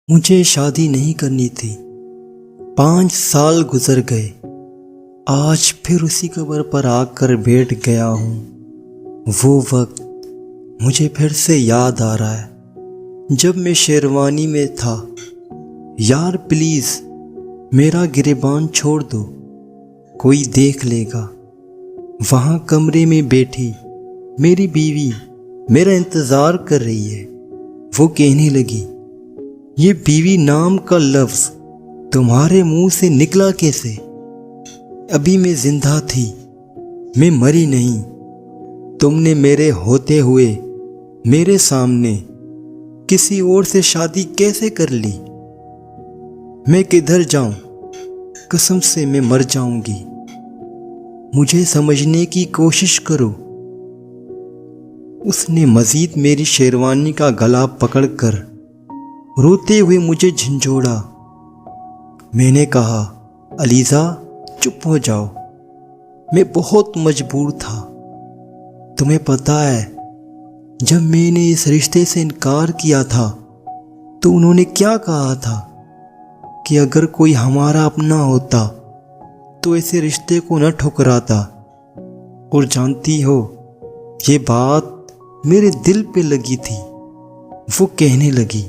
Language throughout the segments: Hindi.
मुझे शादी नहीं करनी थी। 5 साल गुजर गए। आज फिर उसी कब्र पर आकर बैठ गया हूँ। वो वक्त मुझे फिर से याद आ रहा है जब मैं शेरवानी में था। यार प्लीज़ मेरा गिरेबान छोड़ दो, कोई देख लेगा। वहाँ कमरे में बैठी मेरी बीवी मेरा इंतज़ार कर रही है। वो कहने लगी, ये बीवी नाम का लफ्ज़ तुम्हारे मुंह से निकला कैसे? अभी मैं जिंदा थी, मैं मरी नहीं। तुमने मेरे होते हुए मेरे सामने किसी और से शादी कैसे कर ली? मैं किधर जाऊं? कसम से मैं मर जाऊंगी। मुझे समझने की कोशिश करो। उसने मजीद मेरी शेरवानी का गला पकड़कर रोते हुए मुझे झंझोड़ा। मैंने कहा, अलीज़ा चुप हो जाओ, मैं बहुत मजबूर था। तुम्हें पता है, जब मैंने इस रिश्ते से इनकार किया था तो उन्होंने क्या कहा था कि अगर कोई हमारा अपना होता तो ऐसे रिश्ते को न ठुकराता। और जानती हो, ये बात मेरे दिल पे लगी थी। वो कहने लगी,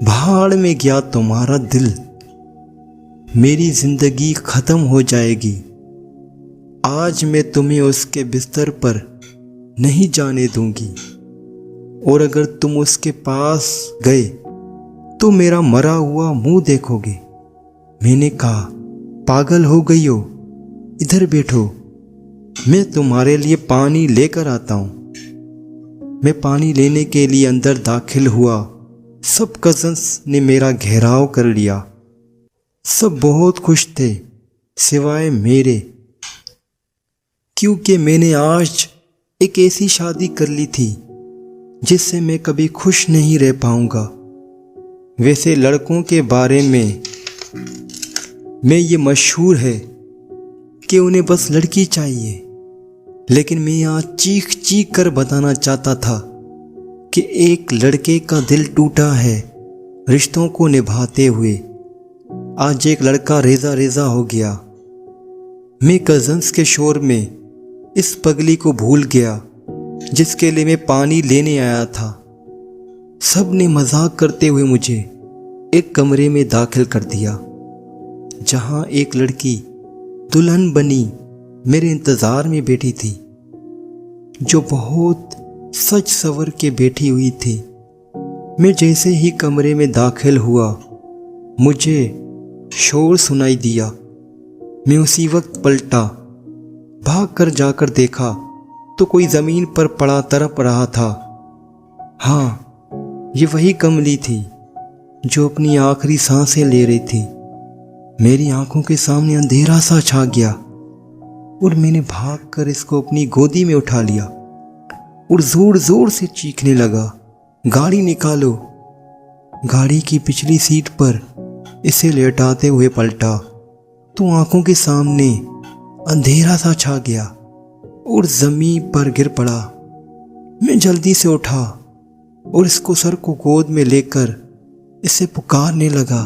भाड़ में गया तुम्हारा दिल, मेरी जिंदगी खत्म हो जाएगी। आज मैं तुम्हें उसके बिस्तर पर नहीं जाने दूंगी, और अगर तुम उसके पास गए तो मेरा मरा हुआ मुंह देखोगे। मैंने कहा, पागल हो गई हो? इधर बैठो, मैं तुम्हारे लिए पानी लेकर आता हूं। मैं पानी लेने के लिए अंदर दाखिल हुआ। सब कज़न्स ने मेरा घेराव कर लिया। सब बहुत खुश थे सिवाय मेरे, क्योंकि मैंने आज एक ऐसी शादी कर ली थी जिससे मैं कभी खुश नहीं रह पाऊंगा। वैसे लड़कों के बारे में ये मशहूर है कि उन्हें बस लड़की चाहिए, लेकिन मैं आज चीख चीख कर बताना चाहता था कि एक लड़के का दिल टूटा है रिश्तों को निभाते हुए। आज एक लड़का रेजा रेजा हो गया। मैं कज़न्स के शोर में इस पगली को भूल गया जिसके लिए मैं पानी लेने आया था। सब ने मजाक करते हुए मुझे एक कमरे में दाखिल कर दिया, जहां एक लड़की दुल्हन बनी मेरे इंतज़ार में बैठी थी, जो बहुत सच सवर के बैठी हुई थी। मैं जैसे ही कमरे में दाखिल हुआ, मुझे शोर सुनाई दिया। मैं उसी वक्त पलटा। भाग कर जाकर देखा तो कोई ज़मीन पर पड़ा तड़प रहा था। हाँ, ये वही कमली थी जो अपनी आखिरी सांसें ले रही थी। मेरी आंखों के सामने अंधेरा सा छा गया और मैंने भागकर इसको अपनी गोदी में उठा लिया और जोर जोर से चीखने लगा, गाड़ी निकालो। गाड़ी की पिछली सीट पर इसे लेटाते हुए पलटा तो आंखों के सामने अंधेरा सा छा गया और जमीन पर गिर पड़ा। मैं जल्दी से उठा और इसको सर को गोद में लेकर इसे पुकारने लगा।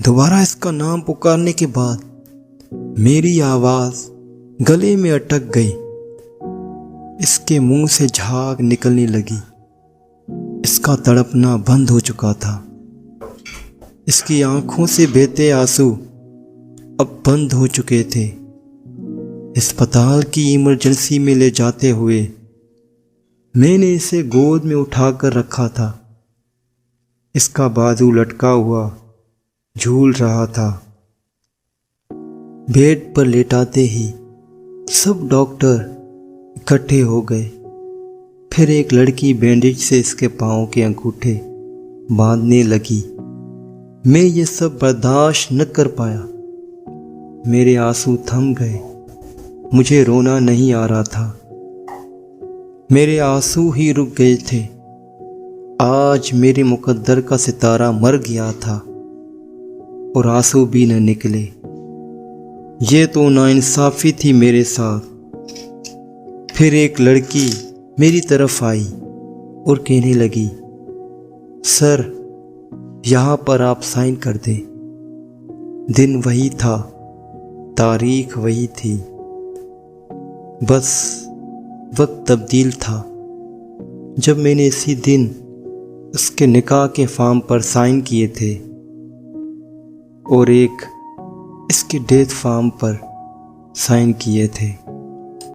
दोबारा इसका नाम पुकारने के बाद मेरी आवाज़ गले में अटक गई। इसके मुंह से झाग निकलने लगी। इसका तड़पना बंद हो चुका था। इसकी आंखों से बहते आंसू अब बंद हो चुके थे। अस्पताल की इमरजेंसी में ले जाते हुए मैंने इसे गोद में उठाकर रखा था। इसका बाजू लटका हुआ झूल रहा था। बेड पर लेटाते ही सब डॉक्टर इकट्ठे हो गए। फिर एक लड़की बैंडेज से इसके पाँव के अंगूठे बांधने लगी। मैं ये सब बर्दाश्त न कर पाया। मेरे आंसू थम गए। मुझे रोना नहीं आ रहा था। मेरे आंसू ही रुक गए थे। आज मेरे मुकद्दर का सितारा मर गया था और आंसू भी न निकले। ये तो नाइंसाफ़ी थी मेरे साथ। फिर एक लड़की मेरी तरफ आई और कहने लगी, सर यहाँ पर आप साइन कर दें। दिन वही था, तारीख वही थी, बस वक्त तब्दील था। जब मैंने इसी दिन उसके निकाह के फॉर्म पर साइन किए थे और एक इसके डेथ फॉर्म पर साइन किए थे।